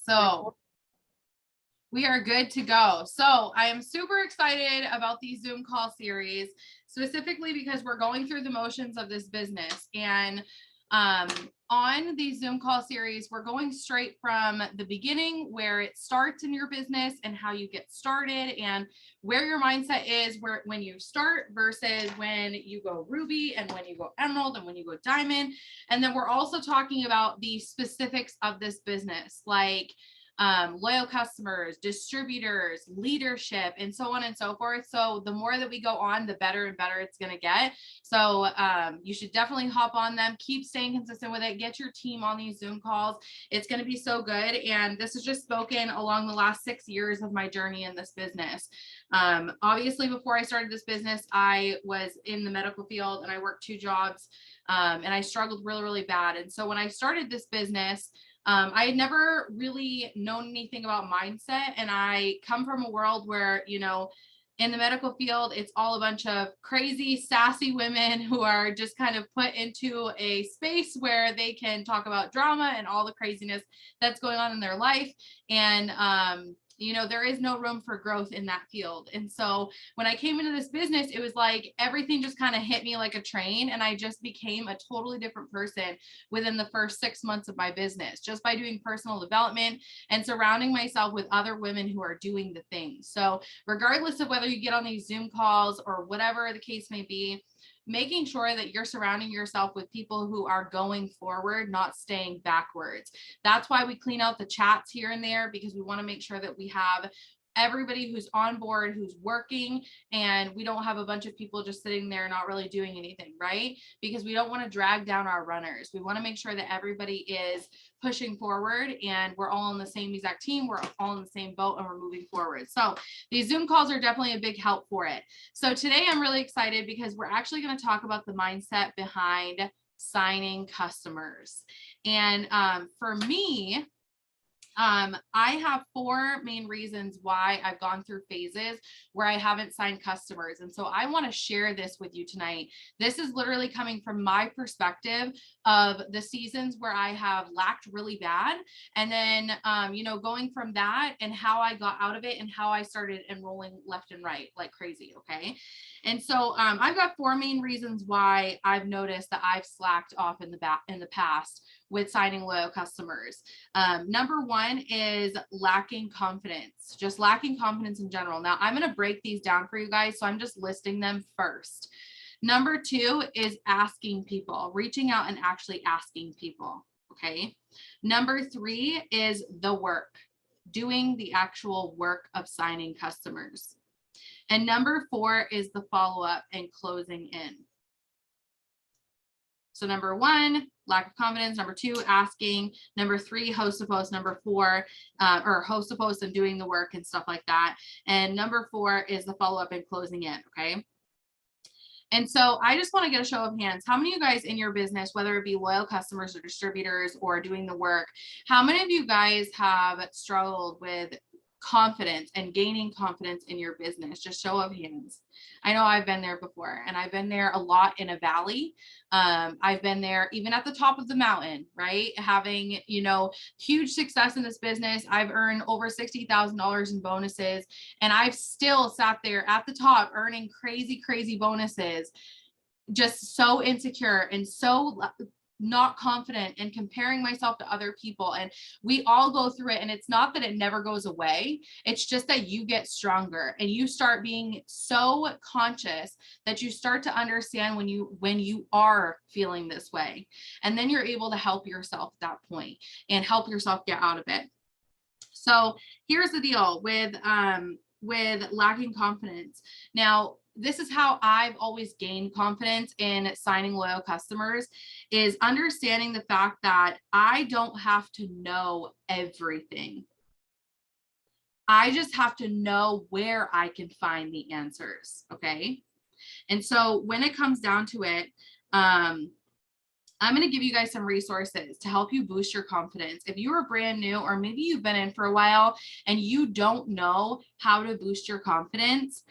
So we are good to go. So I am super excited about these Zoom call series, specifically because we're going through the motions of this business. And on the Zoom call series, we're going straight from the beginning, where it starts in your business and how you get started and where your mindset is when you start versus when you go ruby and when you go emerald and when you go diamond. And then we're also talking about the specifics of this business, like loyal customers, distributors, leadership, and so on and so forth. So the more that we go on, the better and better it's going to get. So you should definitely hop on them, keep staying consistent with it, get your team on these Zoom calls. It's going to be so good. And this is just spoken along the last 6 years of my journey in this business. Obviously, before I started this business, I was in the medical field and I worked 2 jobs and I struggled really, really bad. And so when I started this business, I had never really known anything about mindset. And I come from a world where, you know, in the medical field, it's all a bunch of crazy, sassy women who are just kind of put into a space where they can talk about drama and all the craziness that's going on in their life. And, you know, there is no room for growth in that field. And so when I came into this business, it was like everything just kind of hit me like a train. And I just became a totally different person within the first 6 months of my business, just by doing personal development and surrounding myself with other women who are doing the things. So regardless of whether you get on these Zoom calls or whatever the case may be, making sure that you're surrounding yourself with people who are going forward, not staying backwards. That's why we clean out the chats here and there, because we want to make sure that we have everybody who's on board, who's working, and we don't have a bunch of people just sitting there not really doing anything, right? Because we don't want to drag down our runners. We want to make sure that everybody is pushing forward and we're all on the same exact team. We're all in the same boat and we're moving forward. So these Zoom calls are definitely a big help for it. So today I'm really excited because we're actually going to talk about the mindset behind signing customers. And for me, I have 4 main reasons why I've gone through phases where I haven't signed customers. And so I want to share this with you tonight. This is literally coming from my perspective of the seasons where I have lacked really bad. And then, you know, going from that and how I got out of it and how I started enrolling left and right like crazy. Okay. And so I've got 4 main reasons why I've noticed that I've slacked off in the past with signing loyal customers. Number 1 is lacking confidence, just lacking confidence in general. Now I'm going to break these down for you guys, so I'm just listing them first. Number 2 is asking people, reaching out and actually asking people. Okay. Number 3 is the work, doing the actual work of signing customers. And number 4 is the follow-up and closing in. So number 1, lack of confidence. Number 2, asking. Number 3, host to post. Number 4, or host to post and doing the work and stuff like that. And number 4 is the follow-up and closing in. Okay. And so I just want to get a show of hands. How many of you guys in your business, whether it be loyal customers or distributors or doing the work, how many of you guys have struggled with confidence and gaining confidence in your business? Just show of hands. I know I've been there before, and I've been there a lot in a valley. I've been there even at the top of the mountain, right? Having, you know, huge success in this business. I've earned over $60,000 in bonuses, and I've still sat there at the top earning crazy, crazy bonuses, just so insecure and so not confident and comparing myself to other people. And we all go through it. And it's not that it never goes away. It's just that you get stronger and you start being so conscious that you start to understand when you are feeling this way. And then you're able to help yourself at that point and help yourself get out of it. So here's the deal with lacking confidence. Now, this is how I've always gained confidence in signing loyal customers, is understanding the fact that I don't have to know everything. I just have to know where I can find the answers. Okay. And so when it comes down to it, I'm going to give you guys some resources to help you boost your confidence. If you are brand new, or maybe you've been in for a while and you don't know how to boost your confidence,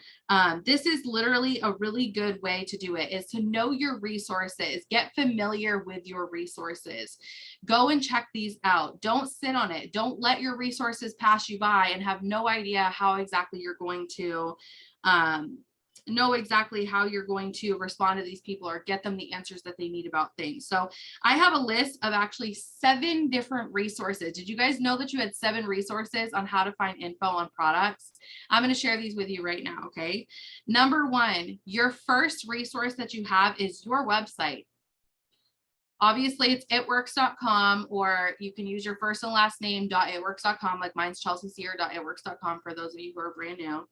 this is literally a really good way to do it, is to know your resources, get familiar with your resources, go and check these out. Don't sit on it. Don't let your resources pass you by and have no idea how exactly you're going to, know exactly how you're going to respond to these people or get them the answers that they need about things. So I have a list of actually 7 different resources. Did you guys know that you had 7 resources on how to find info on products? I'm going to share these with you right now. Okay. Number 1, your first resource that you have is your website. Obviously it's itworks.com, or you can use your first and last name .itworks.com, like mine's chelseasear.itworks.com for those of you who are brand new.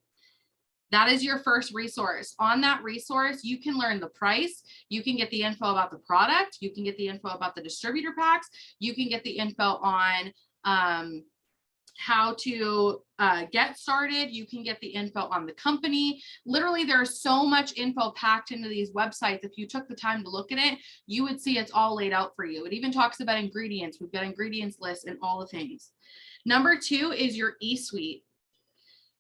That is your first resource. On that resource, you can learn the price. You can get the info about the product. You can get the info about the distributor packs. You can get the info on how to get started. You can get the info on the company. Literally, there's so much info packed into these websites. If you took the time to look at it, you would see it's all laid out for you. It even talks about ingredients. We've got ingredients lists and all the things. Number 2 is your e-suite.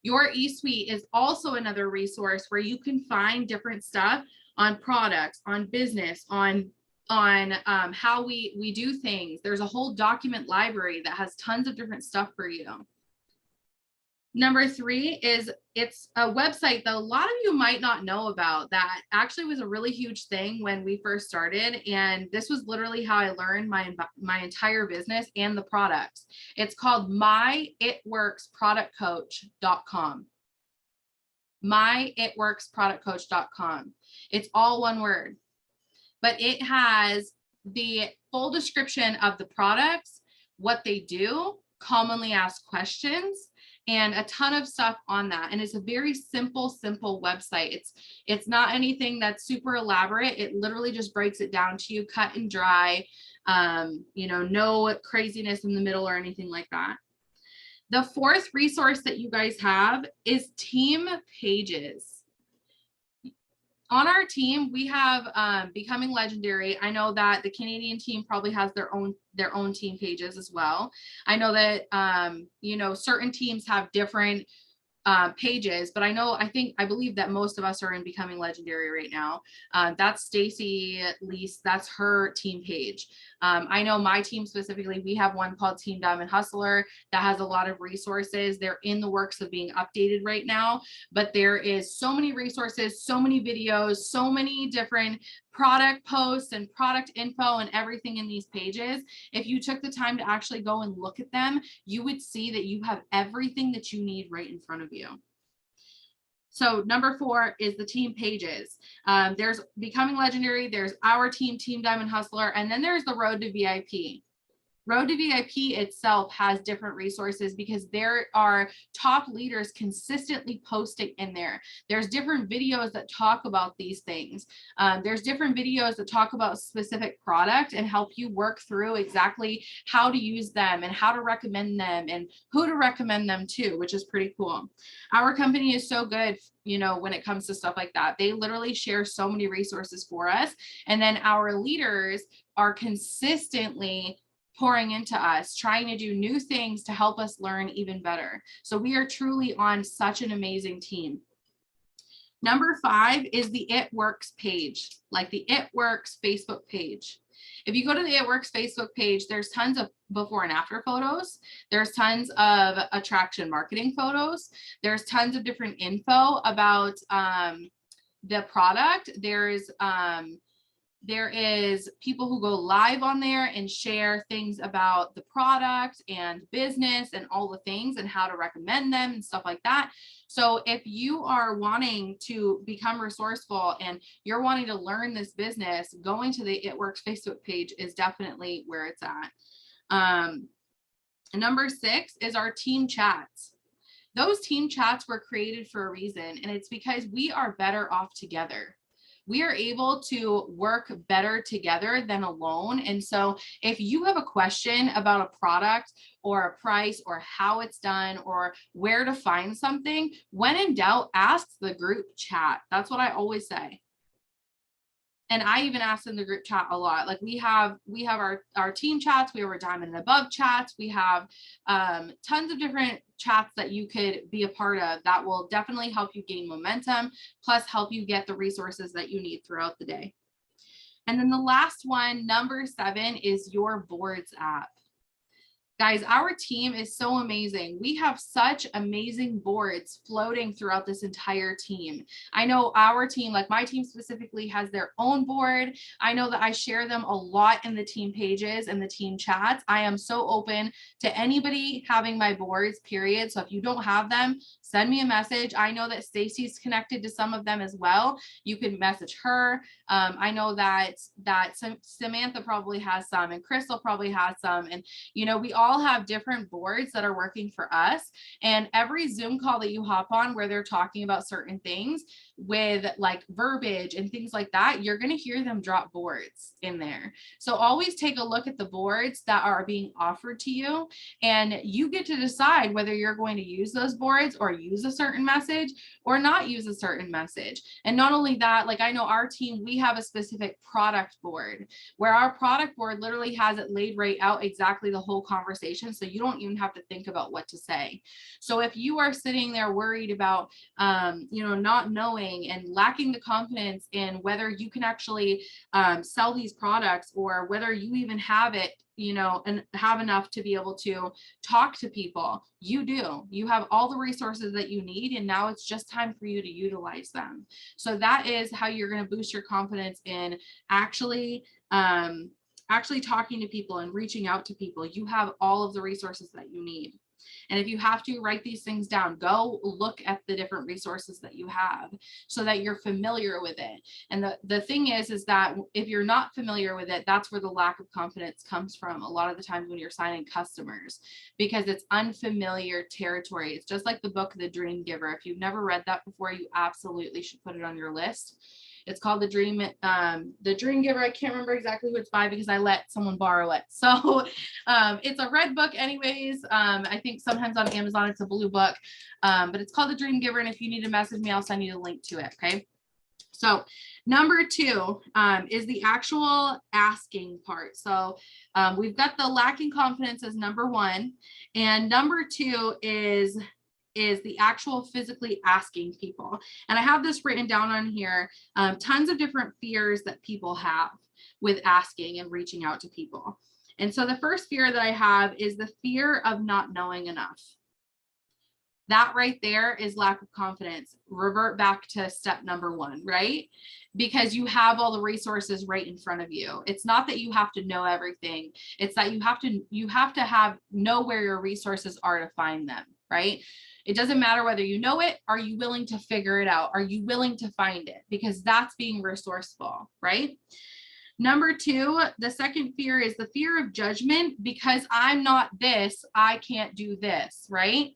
Your e-suite is also another resource where you can find different stuff on products, on business, on how we do things. There's a whole document library that has tons of different stuff for you. Number 3 is, it's a website that a lot of you might not know about, that actually was a really huge thing when we first started. And this was literally how I learned my entire business and the products. It's called myitworksproductcoach.com. myitworksproductcoach.com. It's all one word, but it has the full description of the products, what they do, commonly asked questions, and a ton of stuff on that. And it's a very simple website. It's not anything that's super elaborate. It literally just breaks it down to you, cut and dry, no craziness in the middle or anything like that. The 4th resource that you guys have is team pages. On our team, we have Becoming Legendary. I know that the Canadian team probably has their own team pages as well. I know that certain teams have different pages, but I believe that most of us are in Becoming Legendary right now. That's Stacy Lease, that's her team page. I know my team specifically, we have one called Team Diamond Hustler that has a lot of resources. They're in the works of being updated right now, but there is so many resources, so many videos, so many different product posts and product info and everything in these pages. If you took the time to actually go and look at them, you would see that you have everything that you need right in front of you. So number 4 is the team pages. There's Becoming Legendary, there's our team, Team Diamond Hustler, and then there's the Road to VIP. Road to VIP itself has different resources because there are top leaders consistently posting in there. There's different videos that talk about these things. There's different videos that talk about specific product and help you work through exactly how to use them and how to recommend them and who to recommend them to, which is pretty cool. Our company is so good, when it comes to stuff like that. They literally share so many resources for us. And then our leaders are consistently pouring into us, trying to do new things to help us learn even better. So we are truly on such an amazing team. Number 5 is the It Works page, like the It Works Facebook page. If you go to the It Works Facebook page, there's tons of before and after photos. There's tons of attraction marketing photos. There's tons of different info about the product. There is people who go live on there and share things about the product and business and all the things and how to recommend them and stuff like that. So if you are wanting to become resourceful and you're wanting to learn this business, going to the It Works Facebook page is definitely where it's at. Number 6 is our team chats. Those team chats were created for a reason, and it's because we are better off together. We are able to work better together than alone. And so if you have a question about a product or a price or how it's done or where to find something, when in doubt, ask the group chat. That's what I always say. And I even asked in the group chat a lot. Like we have our team chats, we have our diamond and above chats, we have tons of different chats that you could be a part of that will definitely help you gain momentum, plus help you get the resources that you need throughout the day. And then the last one, number 7, is your boards app. Guys, our team is so amazing. We have such amazing boards floating throughout this entire team. I know our team, like my team specifically, has their own board. I know that I share them a lot in the team pages and the team chats. I am so open to anybody having my boards, period. So if you don't have them, send me a message. I know that Stacy's connected to some of them as well. You can message her. I know that Samantha probably has some, and Crystal probably has some, and we all have different boards that are working for us. And every Zoom call that you hop on where they're talking about certain things with like verbiage and things like that, you're going to hear them drop boards in there. So always take a look at the boards that are being offered to you, and you get to decide whether you're going to use those boards or use a certain message or not use a certain message. And not only that, like I know our team, we have a specific product board where our product board literally has it laid right out exactly the whole conversation. So you don't even have to think about what to say. So if you are sitting there worried about, not knowing and lacking the confidence in whether you can actually sell these products, or whether you even have it, and have enough to be able to talk to people, you have all the resources that you need, and now it's just time for you to utilize them. So that is how you're going to boost your confidence in actually talking to people and reaching out to people. You have all of the resources that you need. And if you have to, write these things down, go look at the different resources that you have so that you're familiar with it. And the thing is that if you're not familiar with it, that's where the lack of confidence comes from a lot of the times when you're signing customers, because it's unfamiliar territory. It's just like the book, The Dream Giver. If you've never read that before, you absolutely should put it on your list. It's called The Dream Giver. I can't remember exactly who it's by because I let someone borrow it. So it's a red book anyways. I think sometimes on Amazon it's a blue book, but it's called The Dream Giver. And if you need to message me, I'll send you the link to it. Okay. So number 2 is the actual asking part. So we've got the lacking confidence as number 1, and number 2 is the actual physically asking people. And I have this written down on here, tons of different fears that people have with asking and reaching out to people. And so the first fear that I have is the fear of not knowing enough. That right there is lack of confidence. Revert back to step number 1, right? Because you have all the resources right in front of you. It's not that you have to know everything. It's that you have to know where your resources are to find them, right? It doesn't matter whether you know it. Are you willing to figure it out? Are you willing to find it? Because that's being resourceful, right? Number 2, the second fear is the fear of judgment. Because I'm not this, I can't do this, right?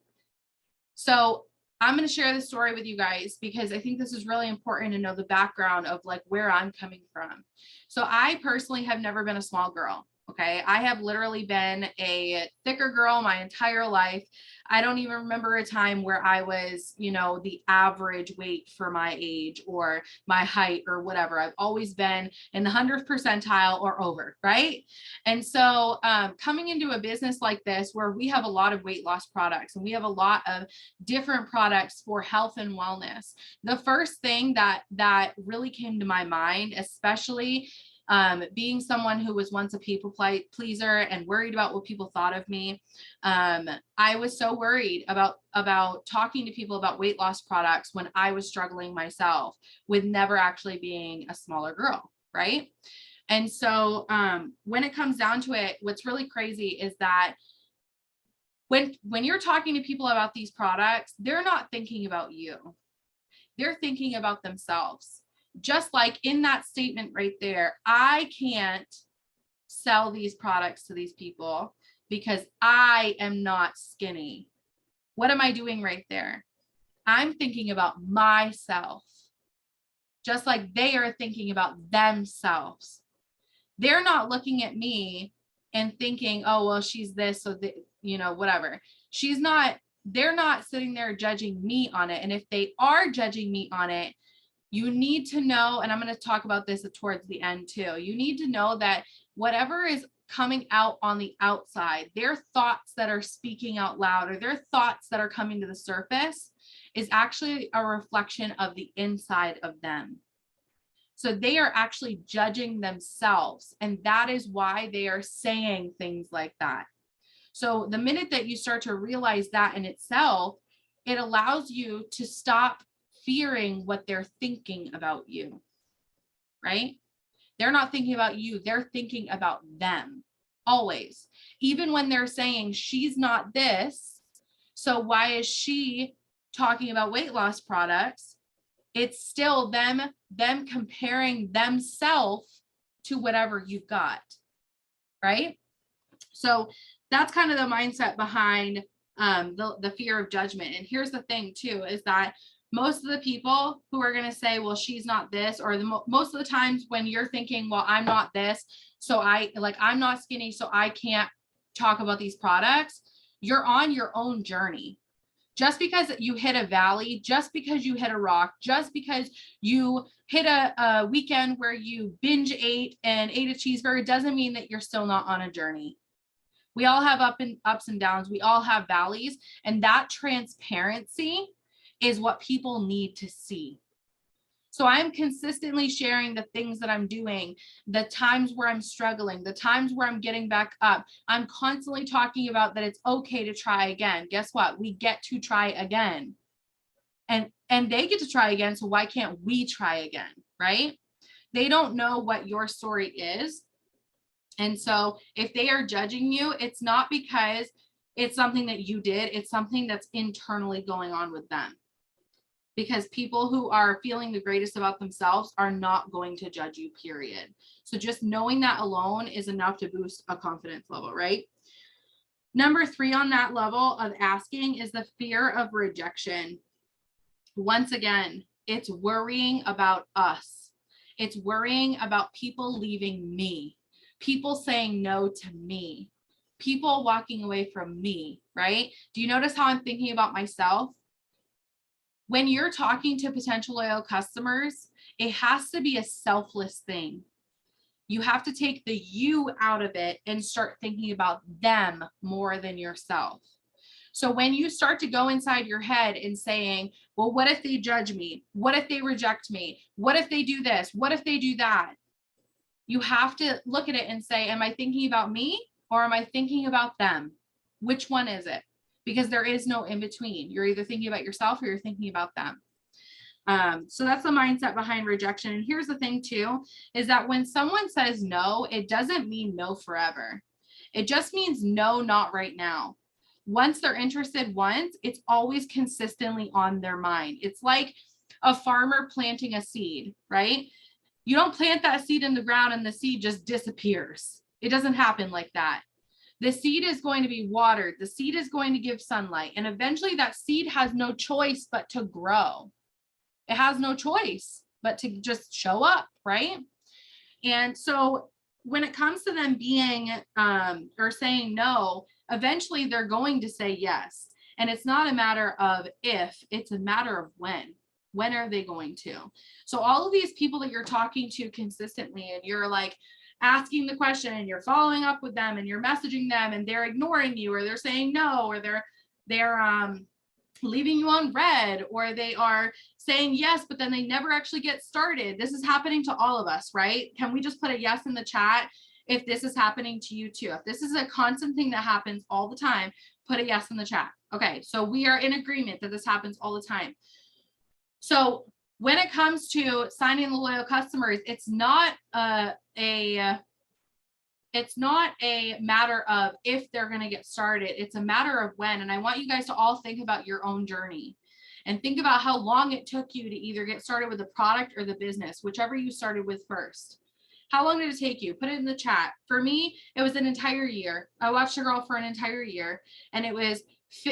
So I'm going to share this story with you guys because I think this is really important to know the background of like where I'm coming from. So I personally have never been a small girl. Okay. I have literally been a thicker girl my entire life. I don't even remember a time where I was, the average weight for my age or my height or whatever. I've always been in the 100th percentile or over. Right. And so coming into a business like this, where we have a lot of weight loss products and we have a lot of different products for health and wellness, the first thing that really came to my mind, especially being someone who was once a people pleaser and worried about what people thought of me. I was so worried about talking to people about weight loss products when I was struggling myself with never actually being a smaller girl, right? And so when it comes down to it, what's really crazy is that when you're talking to people about these products, they're not thinking about you. They're thinking about themselves. Just like in that statement right there, I can't sell these products to these people because I am not skinny. What am I doing right there? I'm thinking about myself, just like they are thinking about themselves. They're not looking at me and thinking, oh, well, she's this, so whatever. They're not sitting there judging me on it. And if they are judging me on it, You need to know, and I'm going to talk about this towards the end too. You need to know that whatever is coming out on the outside, their thoughts that are speaking out loud, or their thoughts that are coming to the surface, is actually a reflection of the inside of them. So they are actually judging themselves, and that is why they are saying things like that. So the minute that you start to realize that in itself, it allows you to stop fearing what they're thinking about you, right? They're not thinking about you, they're thinking about them always. Even when they're saying she's not this, so why is she talking about weight loss products? It's still them comparing themselves to whatever you've got, right? So that's kind of the mindset behind the fear of judgment. And here's the thing too, is that most of the people who are going to say, well, she's not this, or most of the times when you're thinking, well, I'm not this, so I'm not skinny, so I can't talk about these products, you're on your own journey. Just because you hit a valley, just because you hit a rock, just because you hit a weekend where you binge ate and ate a cheeseburger, doesn't mean that you're still not on a journey. We all have ups and downs. We all have valleys, and that transparency is what people need to see. So I'm consistently sharing the things that I'm doing, the times where I'm struggling, the times where I'm getting back up. I'm constantly talking about that it's okay to try again. Guess what? We get to try again. And they get to try again, so why can't we try again, right? They don't know what your story is. And so if they are judging you, it's not because it's something that you did, it's something that's internally going on with them. Because people who are feeling the greatest about themselves are not going to judge you, period. So just knowing that alone is enough to boost a confidence level, right? Number 3 on that level of asking is the fear of rejection. Once again, it's worrying about us. It's worrying about people leaving me, people saying no to me, people walking away from me, right? Do you notice how I'm thinking about myself? When you're talking to potential loyal customers, it has to be a selfless thing. You have to take the you out of it and start thinking about them more than yourself. So when you start to go inside your head and saying, well, what if they judge me? What if they reject me? What if they do this? What if they do that? You have to look at it and say, am I thinking about me or am I thinking about them? Which one is it? Because there is no in between. You're either thinking about yourself or you're thinking about them. So that's the mindset behind rejection. And here's the thing too, is that when someone says no, it doesn't mean no forever. It just means no, not right now. Once they're interested once, it's always consistently on their mind. It's like a farmer planting a seed, right? You don't plant that seed in the ground and the seed just disappears. It doesn't happen like that. The seed is going to be watered. The seed is going to give sunlight. And eventually that seed has no choice but to grow. It has no choice but to just show up, right? And so when it comes to them being or saying no, eventually they're going to say yes. And it's not a matter of if, it's a matter of when. When are they going to? So all of these people that you're talking to consistently and you're like asking the question and you're following up with them and you're messaging them and they're ignoring you or they're saying no or they're leaving you on red or they are saying yes, but then they never actually get started. This is happening to all of us, right? Can we just put a yes in the chat if this is happening to you too? If this is a constant thing that happens all the time, put a yes in the chat. Okay, so we are in agreement that this happens all the time. So when it comes to signing the loyal customers, it's not a matter of if they're going to get started. It's a matter of when. And I want you guys to all think about your own journey and think about how long it took you to either get started with the product or the business, whichever you started with first. How long did it take you? Put it in the chat. For me, it was an entire year. I watched a girl for an entire year, and it was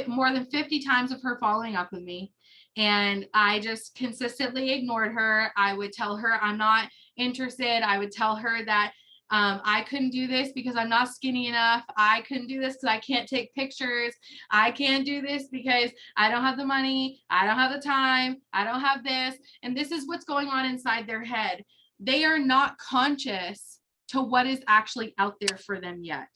more than 50 times of her following up with me. And I just consistently ignored her. I would tell her I'm not interested. I would tell her that I couldn't do this because I'm not skinny enough. I couldn't do this because I can't take pictures. I can't do this because I don't have the money. I don't have the time. I don't have this. And this is what's going on inside their head. They are not conscious to what is actually out there for them yet.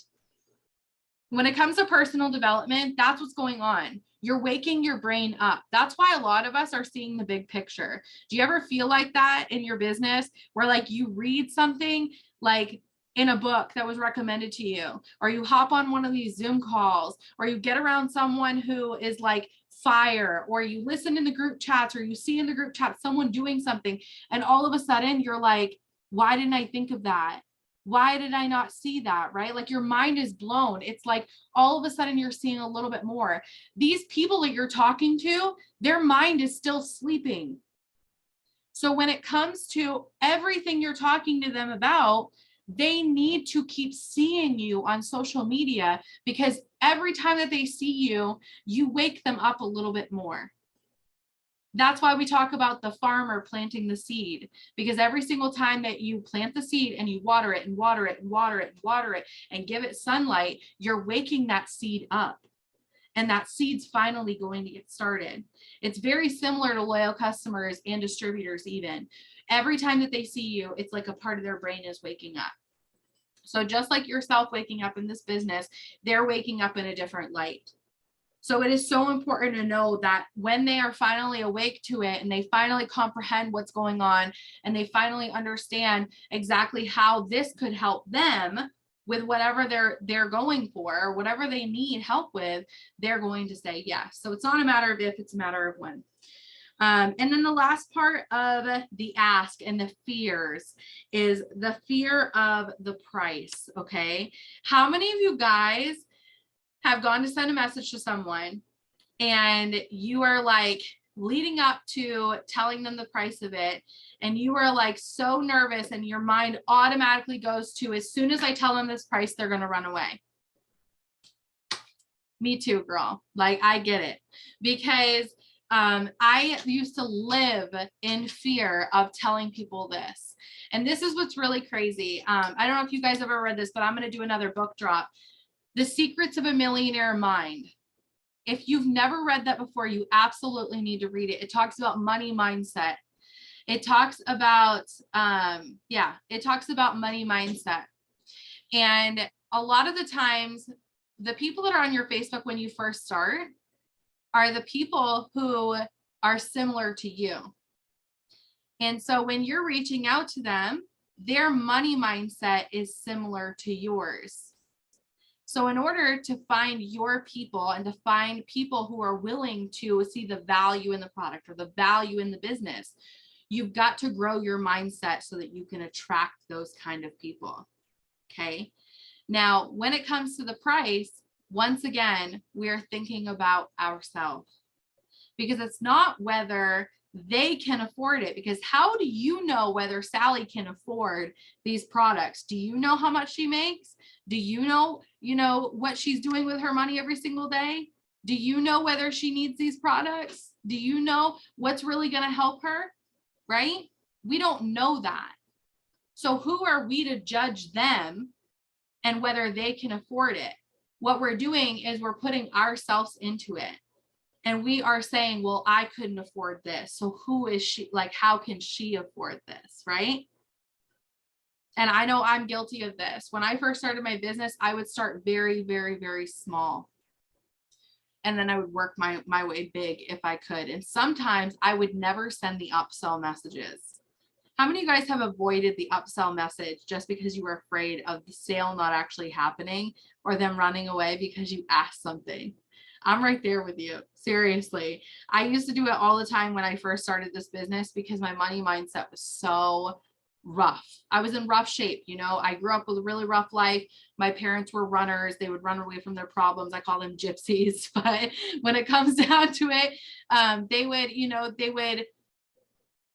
When it comes to personal development, that's what's going on. You're waking your brain up. That's why a lot of us are seeing the big picture. Do you ever feel like that in your business where like you read something like in a book that was recommended to you, or you hop on one of these Zoom calls, or you get around someone who is like fire, or you listen in the group chats, or you see in the group chat someone doing something, and all of a sudden you're like, why didn't I think of that? Why did I not see that? Right? Like your mind is blown. It's like all of a sudden you're seeing a little bit more. These people that you're talking to, their mind is still sleeping. So when it comes to everything you're talking to them about, they need to keep seeing you on social media, because every time that they see you, you wake them up a little bit more. That's why we talk about the farmer planting the seed, because every single time that you plant the seed and you water it and water it and water it and water it and give it sunlight, you're waking that seed up. And that seed's finally going to get started. It's very similar to loyal customers and distributors even. Every time that they see you, it's like a part of their brain is waking up. So just like yourself waking up in this business, they're waking up in a different light. So it is so important to know that when they are finally awake to it and they finally comprehend what's going on and they finally understand exactly how this could help them with whatever they're going for, or whatever they need help with, they're going to say yes. So it's not a matter of if, it's a matter of when. And then the last part of the ask and the fears is the fear of the price. Okay. How many of you guys have gone to send a message to someone and you are like leading up to telling them the price of it, and you are like so nervous and your mind automatically goes to, as soon as I tell them this price, they're going to run away? Me too, girl. Like, I get it, because I used to live in fear of telling people this. And this is what's really crazy. I don't know if you guys ever read this, but I'm going to do another book drop. The Secrets of a Millionaire Mind. If you've never read that before, you absolutely need to read it. It talks about money mindset. It talks about, it talks about money mindset. And a lot of the times, the people that are on your Facebook when you first start are the people who are similar to you. And so when you're reaching out to them, their money mindset is similar to yours. So in order to find your people and to find people who are willing to see the value in the product or the value in the business, you've got to grow your mindset so that you can attract those kind of people. Okay. Now, when it comes to the price, once again, we are thinking about ourselves, because it's not whether they can afford it. Because how do you know whether Sally can afford these products? Do you know how much she makes? Do you know, what she's doing with her money every single day? Do you know whether she needs these products? Do you know what's really going to help her? Right? We don't know that. So who are we to judge them and whether they can afford it? What we're doing is we're putting ourselves into it. And we are saying, well, I couldn't afford this. So who is she? Like, how can she afford this? Right? And I know I'm guilty of this. When I first started my business, I would start very, very, very small. And then I would work my way big if I could. And sometimes I would never send the upsell messages. How many of you guys have avoided the upsell message just because you were afraid of the sale not actually happening or them running away because you asked something? I'm right there with you. Seriously. I used to do it all the time when I first started this business because my money mindset was so rough. I was in rough shape. I grew up with a really rough life. My parents were runners. They would run away from their problems. I call them gypsies. But when it comes down to it, they would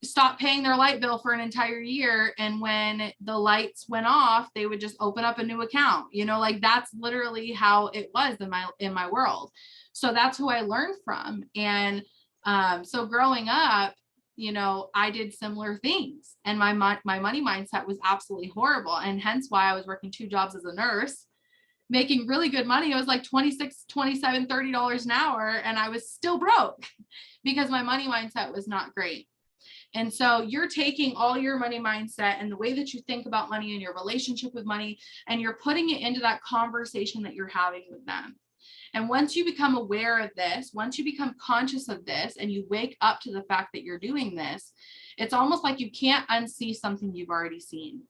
stop paying their light bill for an entire year. And when the lights went off, they would just open up a new account. Like that's literally how it was in my world. So that's who I learned from. And so growing up, you know, I did similar things, and my money mindset was absolutely horrible. And hence why I was working 2 jobs as a nurse, making really good money. It was like 26, 27, $30 an hour. And I was still broke because my money mindset was not great. And so you're taking all your money mindset and the way that you think about money and your relationship with money, and you're putting it into that conversation that you're having with them. And once you become aware of this, once you become conscious of this, and you wake up to the fact that you're doing this, it's almost like you can't unsee something you've already seen.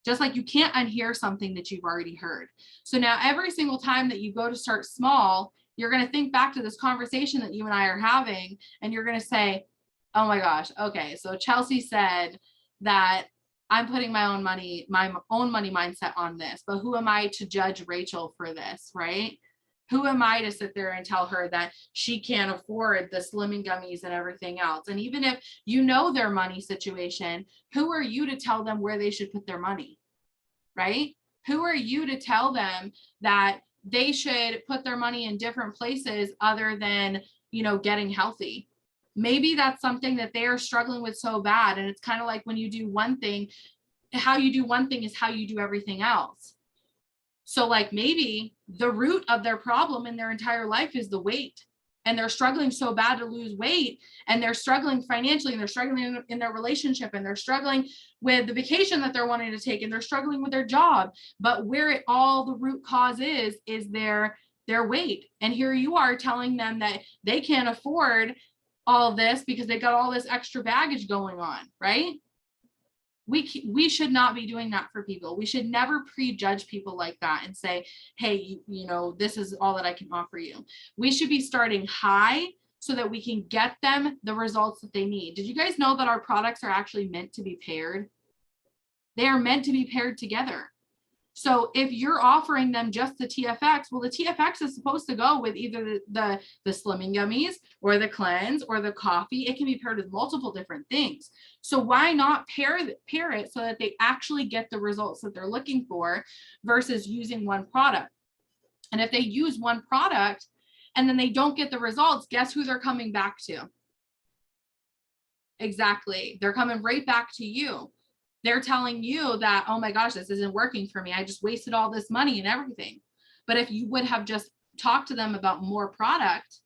Just like you can't unhear something that you've already heard. So now every single time that you go to start small, you're going to think back to this conversation that you and I are having, and you're going to say, oh my gosh, okay, so Chelsea said that I'm putting my own money mindset on this, but who am I to judge Rachel for this, right? Who am I to sit there and tell her that she can't afford the Slimming gummies and everything else? And even if you know their money situation, who are you to tell them where they should put their money, right? Who are you to tell them that they should put their money in different places other than, you know, getting healthy? Maybe that's something that they are struggling with so bad. And it's kind of like when you do one thing, how you do one thing is how you do everything else. So like maybe the root of their problem in their entire life is the weight, and they're struggling so bad to lose weight, and they're struggling financially, and they're struggling in their relationship, and they're struggling with the vacation that they're wanting to take, and they're struggling with their job. But where it all the root cause is their weight. And here you are telling them that they can't afford all this because they got all this extra baggage going on, right? We should not be doing that for people. We should never prejudge people like that and say, hey, you know, this is all that I can offer you. We should be starting high so that we can get them the results that they need. Did you guys know that our products are actually meant to be paired? They are meant to be paired together. So if you're offering them just the TFX, well, the TFX is supposed to go with either the Slimming gummies or the cleanse or the coffee. It can be paired with multiple different things. So why not pair it so that they actually get the results that they're looking for versus using one product? And if they use one product and then they don't get the results, guess who they're coming back to? Exactly. They're coming right back to you. They're telling you that, oh my gosh, this isn't working for me. I just wasted all this money and everything. But if you would have just talked to them about more product,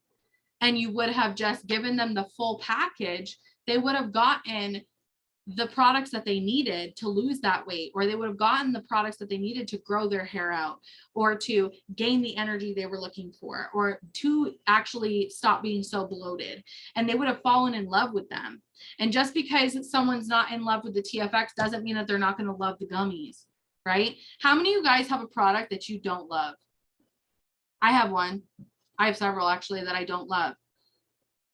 and you would have just given them the full package, they would have gotten the products that they needed to lose that weight, or they would have gotten the products that they needed to grow their hair out, or to gain the energy they were looking for, or to actually stop being so bloated. And they would have fallen in love with them. And just because someone's not in love with the TFX doesn't mean that they're not going to love the gummies, right? How many of you guys have a product that you don't love? I have one. I have several actually that I don't love.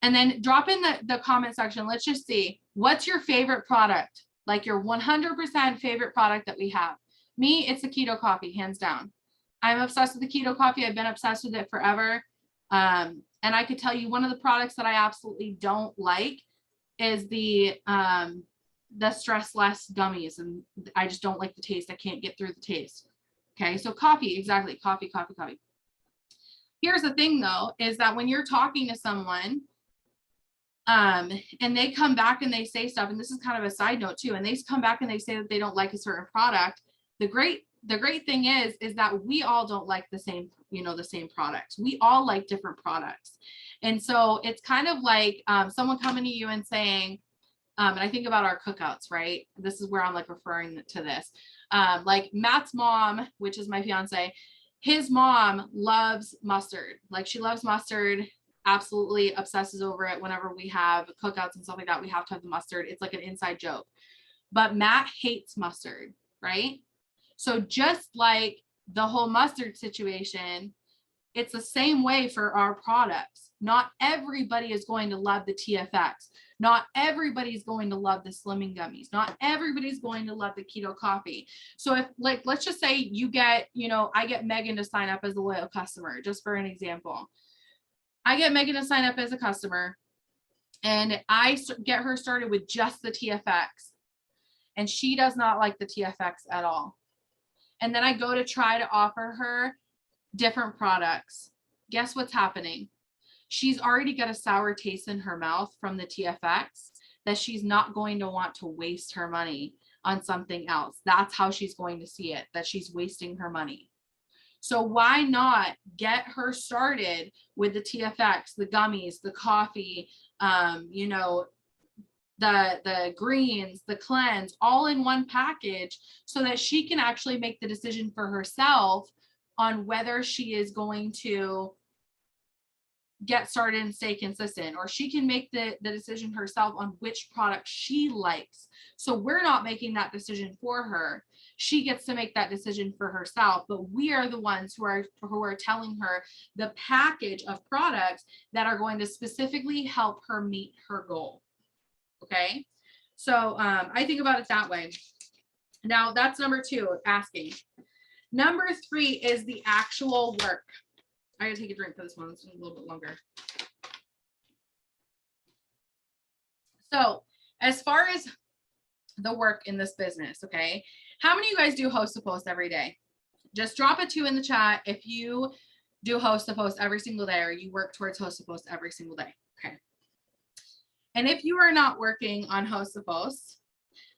And then drop in the comment section. Let's just see, what's your favorite product? Like your 100% favorite product that we have. Me, it's the keto coffee, hands down. I'm obsessed with the keto coffee. I've been obsessed with it forever. And I could tell you one of the products that I absolutely don't like is the Stress Less gummies. And I just don't like the taste. I can't get through the taste. Okay, so coffee, exactly. Coffee. Here's the thing though, is that when you're talking to someone, and they come back and they say stuff, and this is kind of a side note too, and they come back and they say that they don't like a certain product. The great thing is that we all don't like the same, the same products. We all like different products. And so it's kind of like someone coming to you and saying, and I think about our cookouts, right? This is where I'm like referring to this. Like Matt's mom, which is my fiance, his mom loves mustard. Like she loves mustard, absolutely obsesses over it. Whenever we have cookouts and stuff like that, we have to have the mustard. It's like an inside joke. But Matt hates mustard, right? So just like the whole mustard situation, it's the same way for our products. Not everybody is going to love the TFX. Not everybody's going to love the Slimming gummies. Not everybody's going to love the keto coffee. So if, like, let's just say you get, I get Megan to sign up as a loyal customer, just for an example. I get Megan to sign up as a customer, and I get her started with just the TFX, and she does not like the TFX at all. And then I go to try to offer her different products. Guess what's happening? She's already got a sour taste in her mouth from the TFX that she's not going to want to waste her money on something else. That's how she's going to see it, that she's wasting her money. So why not get her started with the TFX, the gummies, the coffee, you know, the greens, the cleanse, all in one package, so that she can actually make the decision for herself on whether she is going to get started and stay consistent, or she can make the decision herself on which product she likes. So we're not making that decision for her. She gets to make that decision for herself, but we are the ones who are telling her the package of products that are going to specifically help her meet her goal. Okay. So I think about it that way. Now that's number 2, asking. Number 3 is the actual work. I gotta take a drink for this one. This one's a little bit longer. So as far as the work in this business, okay, how many of you guys do host to post every day? Just drop a 2 in the chat if you do host to post every single day, or you work towards host to post every single day. Okay. And if you are not working on host to post,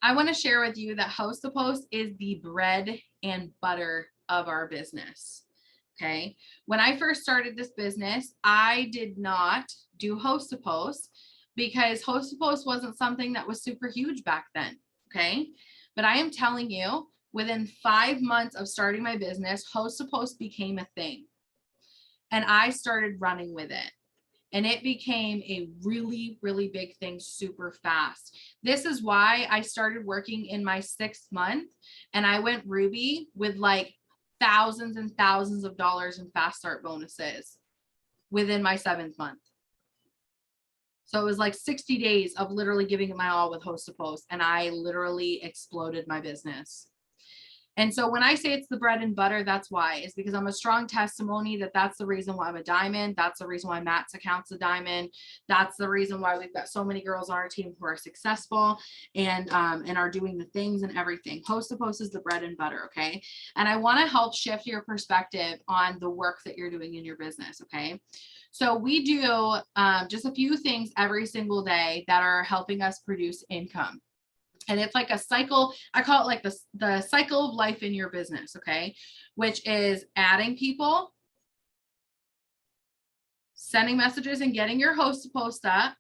I want to share with you that host to post is the bread and butter of our business. Okay. When I first started this business, I did not do host to post because host to post wasn't something that was super huge back then. Okay. But I am telling you, within 5 months of starting my business, host to post became a thing. And I started running with it. And it became a really, really big thing super fast. This is why I started working in my 6th month, and I went Ruby with like thousands and thousands of dollars in fast start bonuses within my 7th month. So it was like 60 days of literally giving it my all with host to post, and I literally exploded my business. And so when I say it's the bread and butter, that's why. It's because I'm a strong testimony that that's the reason why I'm a diamond. That's the reason why Matt's account's a diamond. That's the reason why we've got so many girls on our team who are successful and are doing the things and everything. Host to post is the bread and butter, okay? And I want to help shift your perspective on the work that you're doing in your business, okay? So we do just a few things every single day that are helping us produce income. And it's like a cycle. I call it like the cycle of life in your business, okay? Which is adding people, sending messages and getting your host to post up,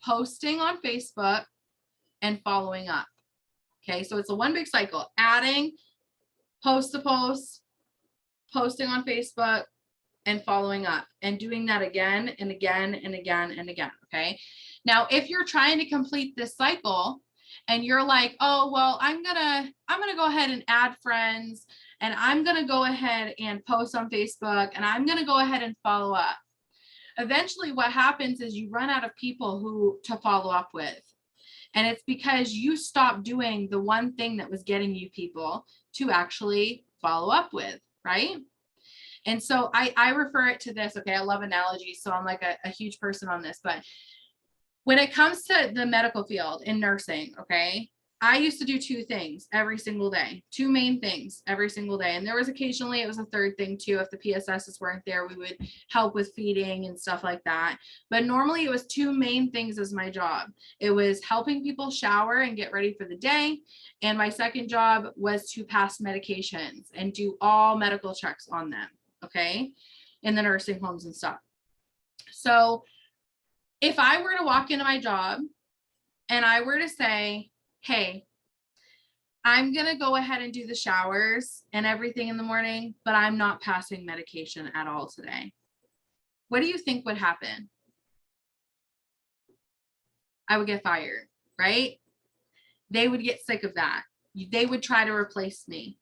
posting on Facebook, and following up. Okay, so it's a one big cycle: adding, host to post, posting on Facebook, and following up, and doing that again and again and again and again. Okay. Now, if you're trying to complete this cycle and you're like, oh, well, I'm gonna go ahead and add friends, and I'm gonna go ahead and post on Facebook, and I'm gonna go ahead and follow up. Eventually what happens is you run out of people to follow up with. And it's because you stopped doing the one thing that was getting you people to actually follow up with, right? And so I refer it to this. Okay. I love analogies. So I'm like a huge person on this, but when it comes to the medical field in nursing, okay, I used to do 2 things every single day, 2 main things every single day. And there was occasionally, it was a 3rd thing too. If the PSSs weren't there, we would help with feeding and stuff like that. But normally it was 2 main things as my job. It was helping people shower and get ready for the day. And my second job was to pass medications and do all medical checks on them. Okay, in the nursing homes and stuff. So if I were to walk into my job and I were to say, hey, I'm going to go ahead and do the showers and everything in the morning, but I'm not passing medication at all today, what do you think would happen? I would get fired, right? They would get sick of that. They would try to replace me.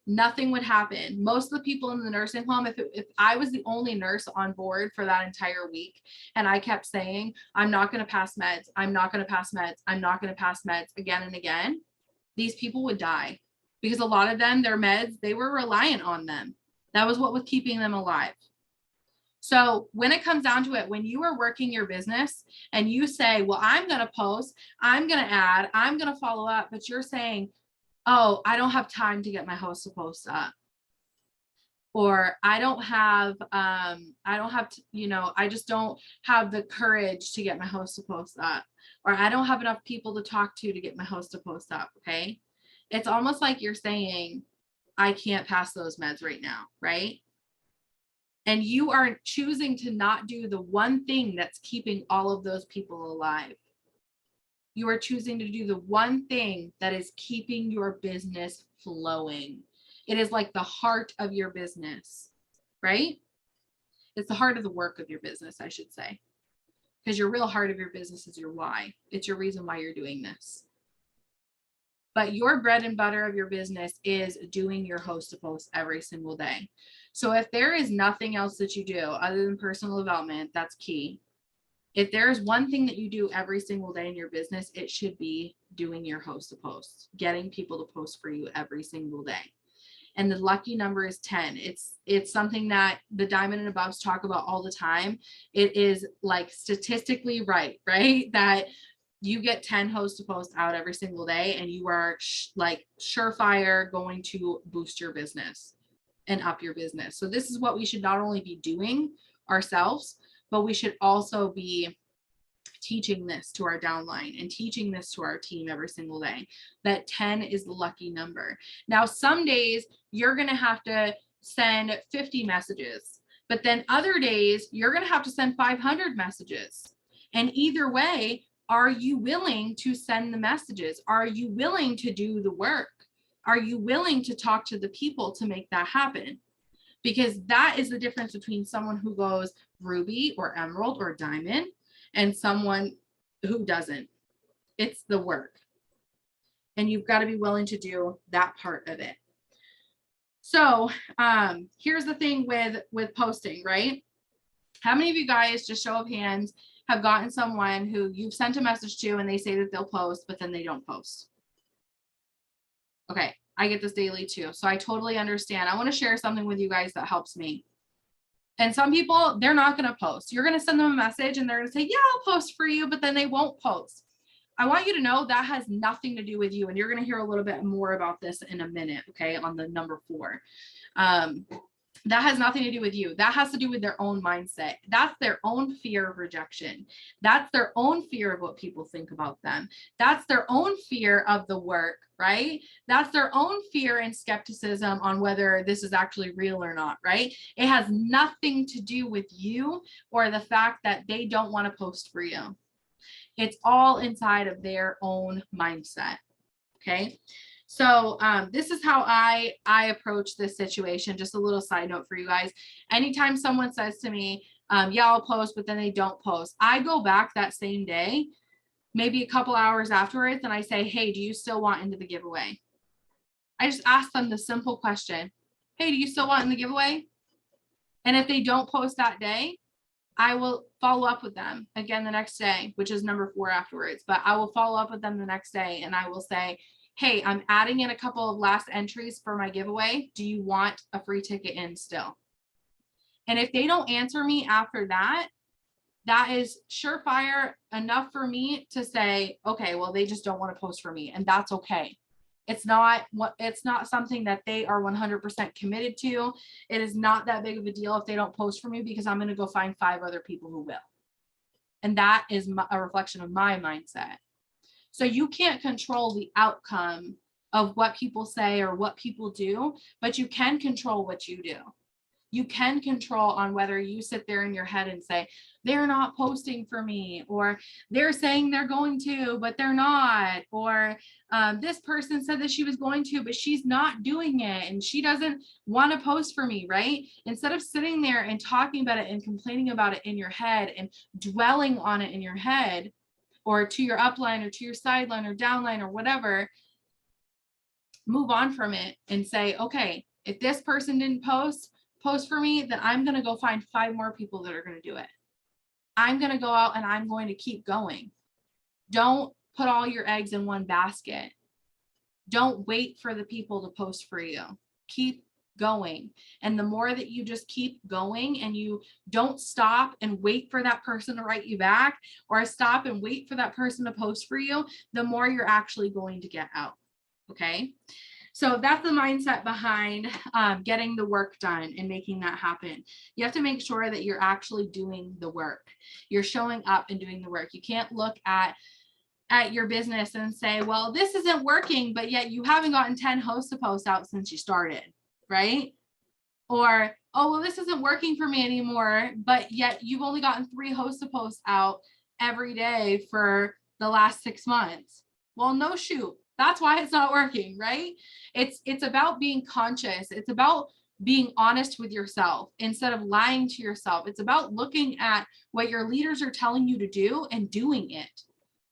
Nothing would happen. Most of the people in the nursing home, if I was the only nurse on board for that entire week, and I kept saying, I'm not going to pass meds, I'm not going to pass meds, I'm not going to pass meds again and again, these people would die, because a lot of them, their meds, they were reliant on them. That was what was keeping them alive. So when it comes down to it, when you are working your business and you say, well, I'm going to post, I'm going to add, I'm going to follow up, but you're saying, oh, I don't have time to get my host to post up. or I don't have, I just don't have the courage to get my host to post up, or I don't have enough people to talk to get my host to post up. Okay. It's almost like you're saying, I can't pass those meds right now. Right. And you are choosing to not do the one thing that's keeping all of those people alive. You are choosing to do the one thing that is keeping your business flowing. It is like the heart of your business, right? It's the heart of the work of your business, I should say, because your real heart of your business is your why. It's your reason why you're doing this. But your bread and butter of your business is doing your host to post every single day. So if there is nothing else that you do other than personal development, that's key. If there's one thing that you do every single day in your business, it should be doing your host to post, getting people to post for you every single day. And the lucky number is 10. It's something that the diamond and aboves talk about all the time. It is like statistically right? That you get 10 hosts to post out every single day, and you are like surefire going to boost your business and up your business. So this is what we should not only be doing ourselves, but we should also be teaching this to our downline and teaching this to our team every single day, that 10 is the lucky number. Now, some days you're going to have to send 50 messages, but then other days you're going to have to send 500 messages. And either way, are you willing to send the messages? Are you willing to do the work? Are you willing to talk to the people to make that happen? Because that is the difference between someone who goes ruby or emerald or diamond and someone who doesn't. It's the work. And you've got to be willing to do that part of it. So here's the thing with posting, right? How many of you guys, just show of hands, have gotten someone who you've sent a message to and they say that they'll post, but then they don't post? Okay, I get this daily too. So I totally understand. I want to share something with you guys that helps me. And some people, they're not going to post. You're going to send them a message and they're going to say, yeah, I'll post for you, but then they won't post. I want you to know that has nothing to do with you. And you're going to hear a little bit more about this in a minute, okay, on the number 4. That has nothing to do with you. That has to do with their own mindset. That's their own fear of rejection. That's their own fear of what people think about them. That's their own fear of the work, right? That's their own fear and skepticism on whether this is actually real or not, right? It has nothing to do with you or the fact that they don't want to post for you. It's all inside of their own mindset, okay? So this is how I approach this situation. Just a little side note for you guys. Anytime someone says to me, yeah, I'll post, but then they don't post, I go back that same day, maybe a couple hours afterwards, and I say, hey, do you still want into the giveaway? I just ask them the simple question, hey, do you still want in the giveaway? And if they don't post that day, I will follow up with them again the next day, which is number 4 afterwards. But I will follow up with them the next day and I will say, hey, I'm adding in a couple of last entries for my giveaway. Do you want a free ticket in still? And if they don't answer me after that, that is surefire enough for me to say, okay, well, they just don't want to post for me. And that's okay. It's not something that they are 100% committed to. It is not that big of a deal if they don't post for me, because I'm going to go find 5 other people who will. And that is a reflection of my mindset. So you can't control the outcome of what people say or what people do, but you can control what you do. You can control on whether you sit there in your head and say, they're not posting for me, or they're saying they're going to, but they're not, or this person said that she was going to, but she's not doing it and she doesn't want to post for me, right? Instead of sitting there and talking about it and complaining about it in your head and dwelling on it in your head, or to your upline or to your sideline or downline or whatever, move on from it and say, okay, if this person didn't post for me, then I'm going to go find 5 more people that are going to do it. I'm going to go out and I'm going to keep going. Don't put all your eggs in one basket. Don't wait for the people to post for you. Keep going. And the more that you just keep going and you don't stop and wait for that person to write you back or stop and wait for that person to post for you, the more you're actually going to get out. Okay. So that's the mindset behind getting the work done and making that happen. You have to make sure that you're actually doing the work. You're showing up and doing the work. You can't look at your business and say, well, this isn't working, but yet you haven't gotten 10 host to posts out since you started, right? Or, oh, well, this isn't working for me anymore, but yet you've only gotten 3 host to posts out every day for the last 6 months. Well, no shoot. That's why it's not working, right? It's about being conscious. It's about being honest with yourself instead of lying to yourself. It's about looking at what your leaders are telling you to do and doing it.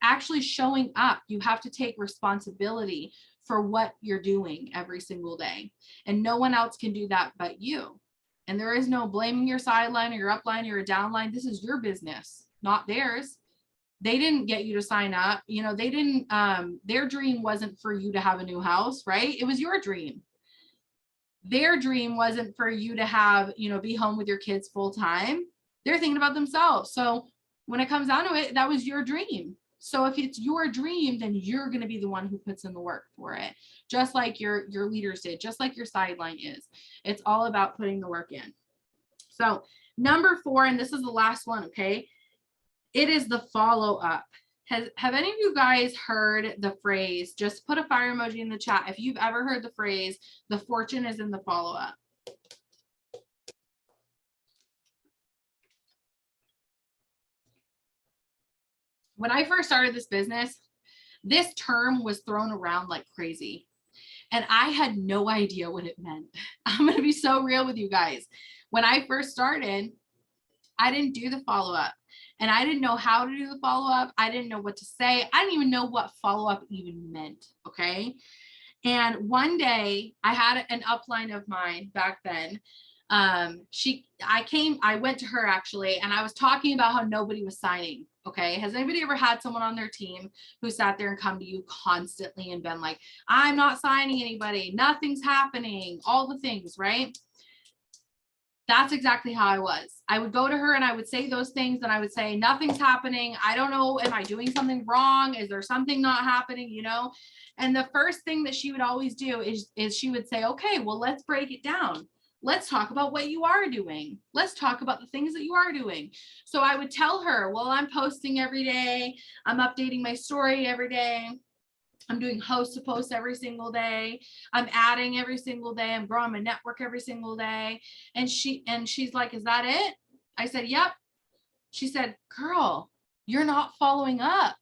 Actually showing up. You have to take responsibility for what you're doing every single day. And no one else can do that but you. And there is no blaming your sideline or your upline or your downline. This is your business, not theirs. They didn't get you to sign up. You know, they didn't, their dream wasn't for you to have a new house, right? It was your dream. Their dream wasn't for you to have, you know, be home with your kids full time. They're thinking about themselves. So when it comes down to it, that was your dream. So if it's your dream, then you're going to be the one who puts in the work for it, just like your leaders did, just like your sideline is. It's all about putting the work in. So number 4, and this is the last one, okay? It is the follow up. Have any of you guys heard the phrase, just put a fire emoji in the chat if you've ever heard the phrase, the fortune is in the follow up? When I first started this business, this term was thrown around like crazy. And I had no idea what it meant. I'm going to be so real with you guys. When I first started, I didn't do the follow-up. And I didn't know how to do the follow-up. I didn't know what to say. I didn't even know what follow-up even meant. Okay. And one day I had an upline of mine back then. I went to her actually, and I was talking about how nobody was signing. Okay. Has anybody ever had someone on their team who sat there and come to you constantly and been like, I'm not signing anybody, nothing's happening, all the things, right? That's exactly how I was. I would go to her and I would say those things and I would say, nothing's happening. I don't know. Am I doing something wrong? Is there something not happening? You know? And the first thing that she would always do is she would say, okay, well, let's break it down. Let's talk about what you are doing. Let's talk about the things that you are doing. So I would tell her, well, I'm posting every day. I'm updating my story every day. I'm doing host to post every single day. I'm adding every single day. I'm growing my network every single day. And she's like, is that it? I said, yep. She said, girl, you're not following up.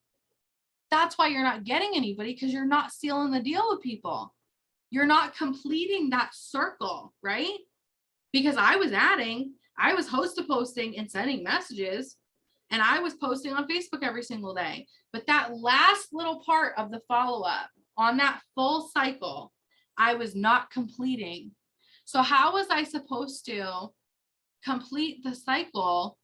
That's why you're not getting anybody, because you're not sealing the deal with people. You're not completing that circle, right? Because I was adding, I was host to posting and sending messages, and I was posting on Facebook every single day. But that last little part of the follow-up on that full cycle, I was not completing. So how was I supposed to complete the cycle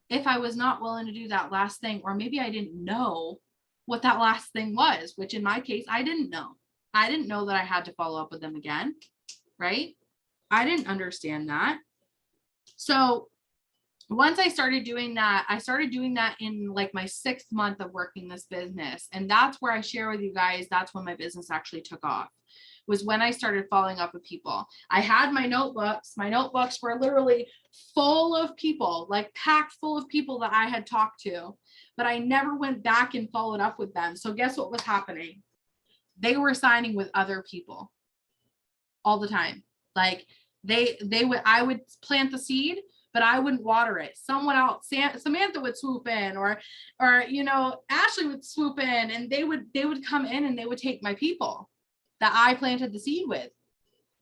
if I was not willing to do that last thing? Or maybe I didn't know what that last thing was, which in my case, I didn't know. I didn't know that I had to follow up with them again, right? I didn't understand that. So once I started doing that, in like my 6th month of working this business. And that's where I share with you guys, that's when my business actually took off, was when I started following up with people. I had my notebooks. My notebooks were literally full of people, like packed full of people that I had talked to, but I never went back and followed up with them. So guess what was happening? They were signing with other people all the time. Like I would plant the seed, but I wouldn't water it. Someone else, Samantha would swoop in, or you know, Ashley would swoop in, and they would come in and they would take my people that I planted the seed with,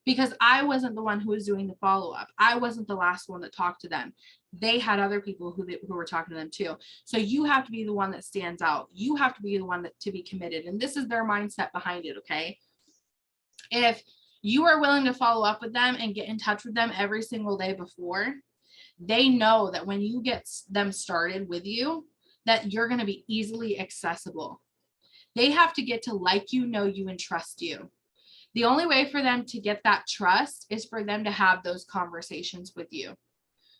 because I wasn't the one who was doing the follow-up. I wasn't the last one that talked to them. They had other people who were talking to them too. So you have to be the one that stands out. You have to be the one to be committed. And this is their mindset behind it, okay? If you are willing to follow up with them and get in touch with them every single day before, they know that when you get them started with you, that you're going to be easily accessible. They have to get to like you, know you, and trust you. The only way for them to get that trust is for them to have those conversations with you,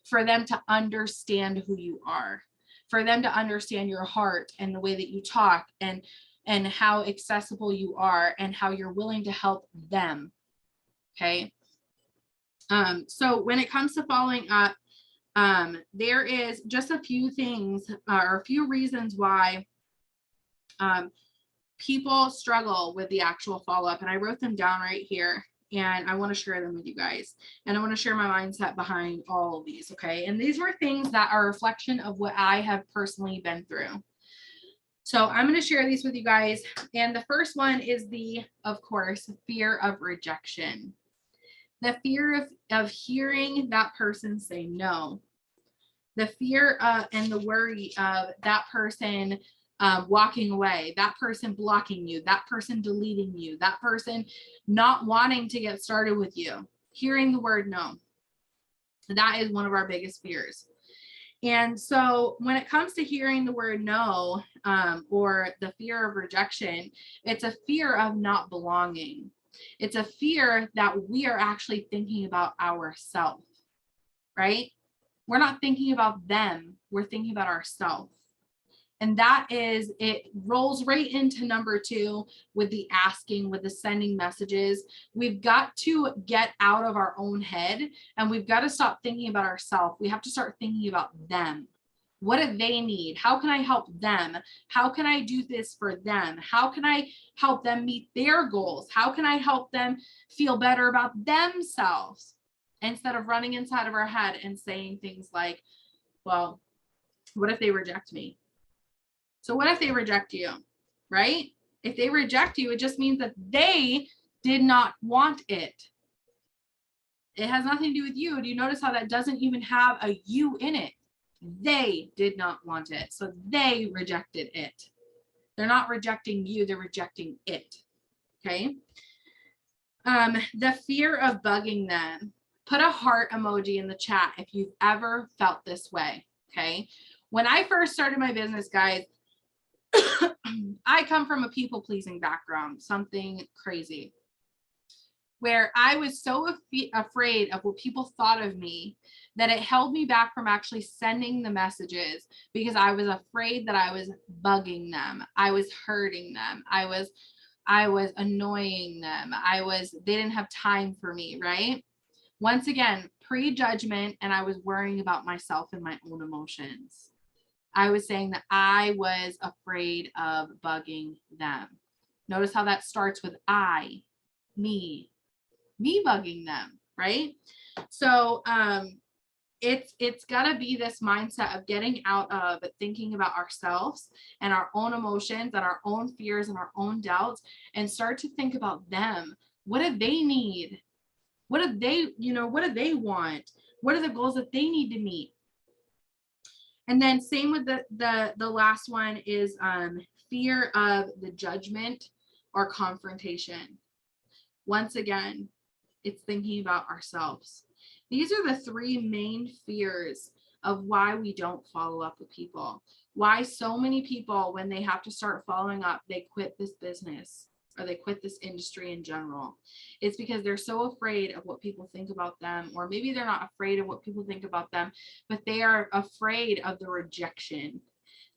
for them to understand who you are, for them to understand your heart and the way that you talk, and and how accessible you are and how you're willing to help them. Okay. So when it comes to following up, there is just a few things or a few reasons why people struggle with the actual follow-up, and I wrote them down right here, and I want to share them with you guys, and I want to share my mindset behind all of these. Okay. And these were things that are a reflection of what I have personally been through. So I'm going to share these with you guys. And the first one is of course, fear of rejection. The fear of hearing that person say no. The fear and the worry of that person walking away, that person blocking you, that person deleting you, that person not wanting to get started with you. Hearing the word no. That is one of our biggest fears. And so when it comes to hearing the word no, or the fear of rejection, it's a fear of not belonging. It's a fear that we are actually thinking about ourselves, right? We're not thinking about them. We're thinking about ourselves. And it rolls right into number 2 with the asking, with the sending messages. We've got to get out of our own head, and we've got to stop thinking about ourselves. We have to start thinking about them. What do they need? How can I help them? How can I do this for them? How can I help them meet their goals? How can I help them feel better about themselves? Instead of running inside of our head and saying things like, well, what if they reject me? So what if they reject you, right? If they reject you, it just means that they did not want it. It has nothing to do with you. Do you notice how that doesn't even have a you in it? They did not want it. So they rejected it. They're not rejecting you. They're rejecting it. Okay. The fear of bugging them. Put a heart emoji in the chat if you've ever felt this way. Okay. When I first started my business, guys, I come from a people-pleasing background, something crazy, where I was so afraid of what people thought of me that it held me back from actually sending the messages, because I was afraid that I was bugging them. I was hurting them. I was annoying them. They didn't have time for me, right? Once again, prejudgment, and I was worrying about myself and my own emotions. I was saying that I was afraid of bugging them. Notice how that starts with me bugging them, right? So it's got to be this mindset of getting out of thinking about ourselves and our own emotions and our own fears and our own doubts, and start to think about them. What do they need? What do they want? What are the goals that they need to meet? And then same with the last one is fear of the judgment or confrontation. Once again, it's thinking about ourselves. These are the 3 main fears of why we don't follow up with people. Why so many people, when they have to start following up, they quit this business or they quit this industry in general. It's because they're so afraid of what people think about them, or maybe they're not afraid of what people think about them, but they are afraid of the rejection.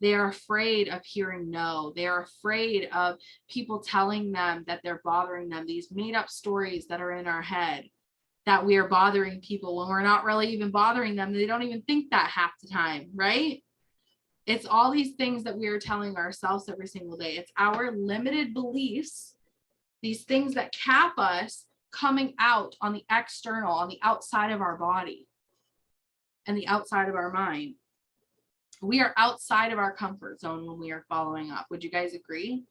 They are afraid of hearing no. They are afraid of people telling them that they're bothering them. These made up stories that are in our head that we are bothering people when we're not really even bothering them. They don't even think that half the time, right? It's all these things that we are telling ourselves every single day. It's our limited beliefs, these things that cap us, coming out on the external, on the outside of our body and the outside of our mind. We are outside of our comfort zone when we are following up. Would you guys agree?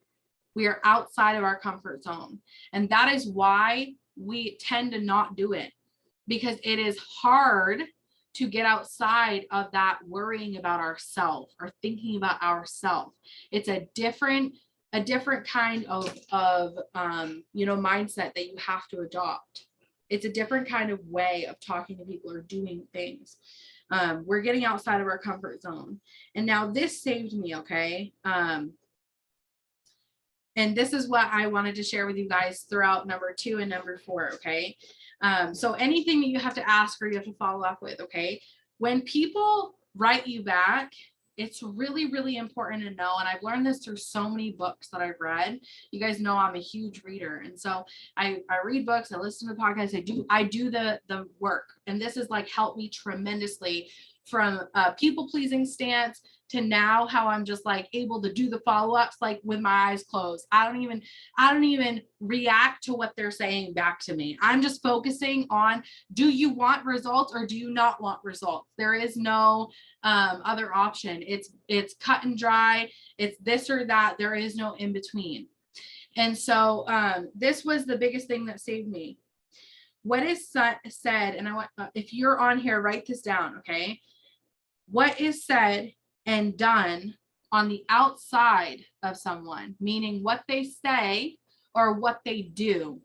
We are outside of our comfort zone. And that is why we tend to not do it, because it is hard to get outside of that worrying about ourselves or thinking about ourselves. It's a different kind of mindset that you have to adopt. It's a different kind of way of talking to people or doing things. We're getting outside of our comfort zone. And now this saved me, okay? And this is what I wanted to share with you guys throughout number 2 and number 4, okay? So anything that you have to ask or you have to follow up with, okay? When people write you back it's really, really important to know. And I've learned this through so many books that I've read. You guys know I'm a huge reader. And so I read books, I listen to podcasts, I do the work. And this has like helped me tremendously from a people pleasing stance to now how I'm just like able to do the follow-ups like with my eyes closed. I don't even react to what they're saying back to me. I'm just focusing on, do you want results or do you not want results? There is no other option. It's cut and dry. It's this or that. There is no in between. And so this was the biggest thing that saved me. What is said, and I want, if you're on here, write this down, okay? What is said and done on the outside of someone, meaning what they say or what they do.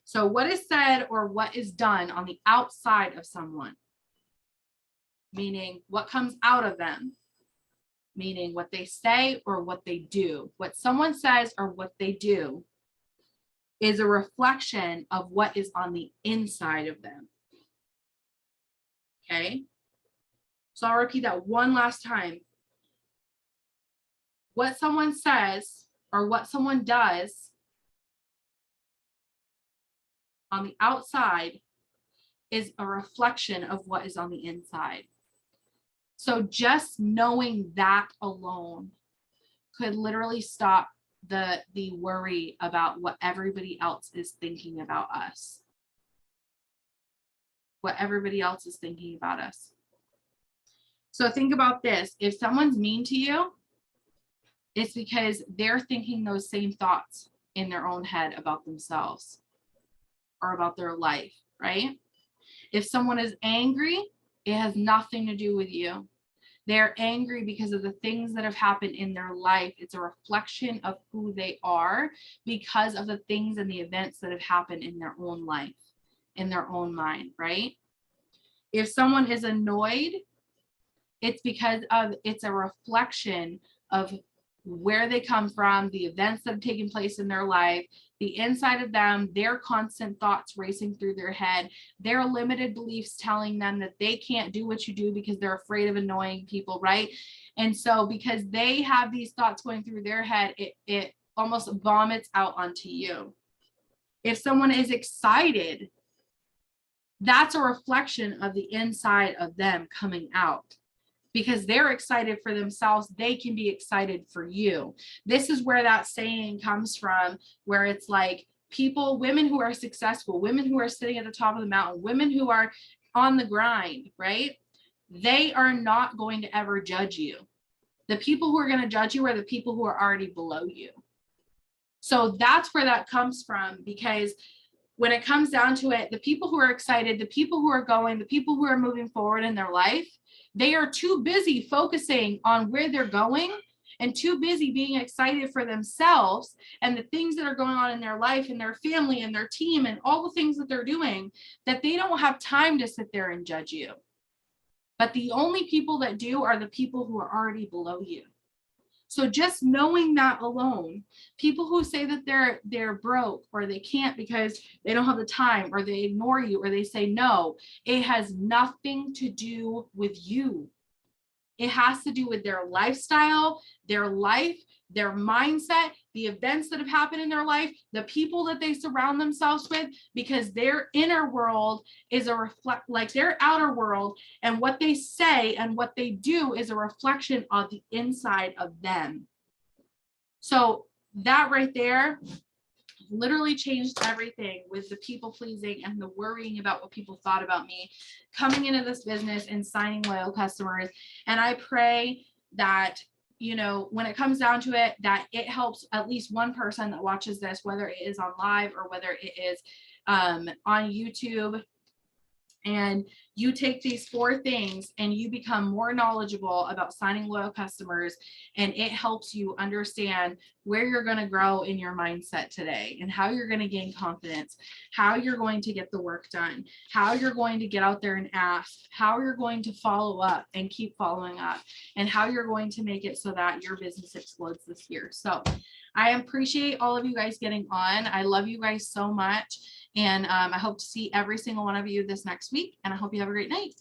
So what is said or what is done on the outside of someone, meaning what comes out of them, meaning what they say or what they do. What someone says or what they do is a reflection of what is on the inside of them. Okay? So I'll repeat that one last time. What someone says or what someone does on the outside is a reflection of what is on the inside. So just knowing that alone could literally stop the worry about what everybody else is thinking about us. What everybody else is thinking about us. So think about this. If someone's mean to you, it's because they're thinking those same thoughts in their own head about themselves or about their life, right? If someone is angry, it has nothing to do with you. They're angry because of the things that have happened in their life. It's a reflection of who they are because of the things and the events that have happened in their own life, in their own mind, right? If someone is annoyed, it's because of, it's a reflection of where they come from, the events that have taken place in their life, the inside of them, their constant thoughts racing through their head, their limited beliefs telling them that they can't do what you do because they're afraid of annoying people, right? And so because they have these thoughts going through their head, it almost vomits out onto you. If someone is excited, that's a reflection of the inside of them coming out. Because they're excited for themselves, they can be excited for you. This is where that saying comes from, where it's like people, women who are successful, women who are sitting at the top of the mountain, women who are on the grind, right? They are not going to ever judge you. The people who are going to judge you are the people who are already below you. So that's where that comes from, because when it comes down to it, the people who are excited, the people who are going, the people who are moving forward in their life, they are too busy focusing on where they're going and too busy being excited for themselves and the things that are going on in their life and their family and their team and all the things that they're doing, that they don't have time to sit there and judge you. But the only people that do are the people who are already below you. So just knowing that alone, people who say that they're broke or they can't because they don't have the time or they ignore you or they say no, it has nothing to do with you. It has to do with their lifestyle, their life, their mindset, the events that have happened in their life, the people that they surround themselves with, because their inner world is a reflect, like their outer world, and what they say and what they do is a reflection of the inside of them. So that right there literally changed everything with the people pleasing and the worrying about what people thought about me coming into this business and signing loyal customers. And I pray that, you know, when it comes down to it, that it helps at least one person that watches this, whether it is on live or whether it is on YouTube. And you take these 4 things and you become more knowledgeable about signing loyal customers, and it helps you understand where you're going to grow in your mindset today and how you're going to gain confidence, how you're going to get the work done, how you're going to get out there and ask, how you're going to follow up and keep following up, and how you're going to make it so that your business explodes this year. So I appreciate all of you guys getting on. I love you guys so much. And I hope to see every single one of you this next week. And I hope you have a great night.